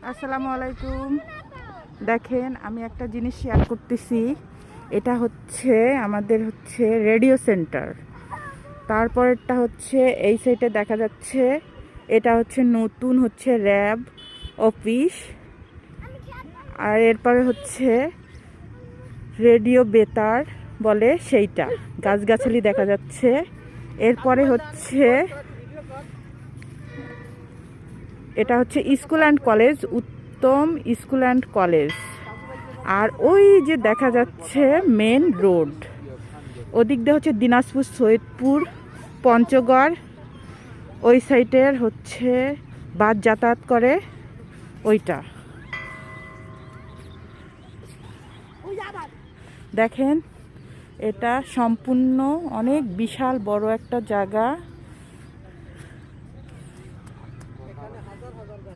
আসসালামু আলাইকুম। দেখেন আমি একটা জিনিস শেয়ার করতেছি। এটা হচ্ছে আমাদের রেডিও সেন্টার। তারপরেরটা হচ্ছে এই সাইডে দেখা যাচ্ছে, এটা হচ্ছে নতুন র্যাব অফিস। আর এরপরে হচ্ছে রেডিও বেতার বলে সেইটা, গাছগাছালি দেখা যাচ্ছে। এরপরে হচ্ছে এটা হচ্ছে school and college, Uttam school and college. আর ওই যে দেখা যাচ্ছে মেন রোড, ওদিক দিয়ে হচ্ছে দিনাজপুর, সৈয়দপুর, পঞ্চগড়, ওই সাইডের বাস যাতায়াত করে ওইটা। দেখেন এটা সম্পূর্ণ অনেক বিশাল বড় একটা জায়গা।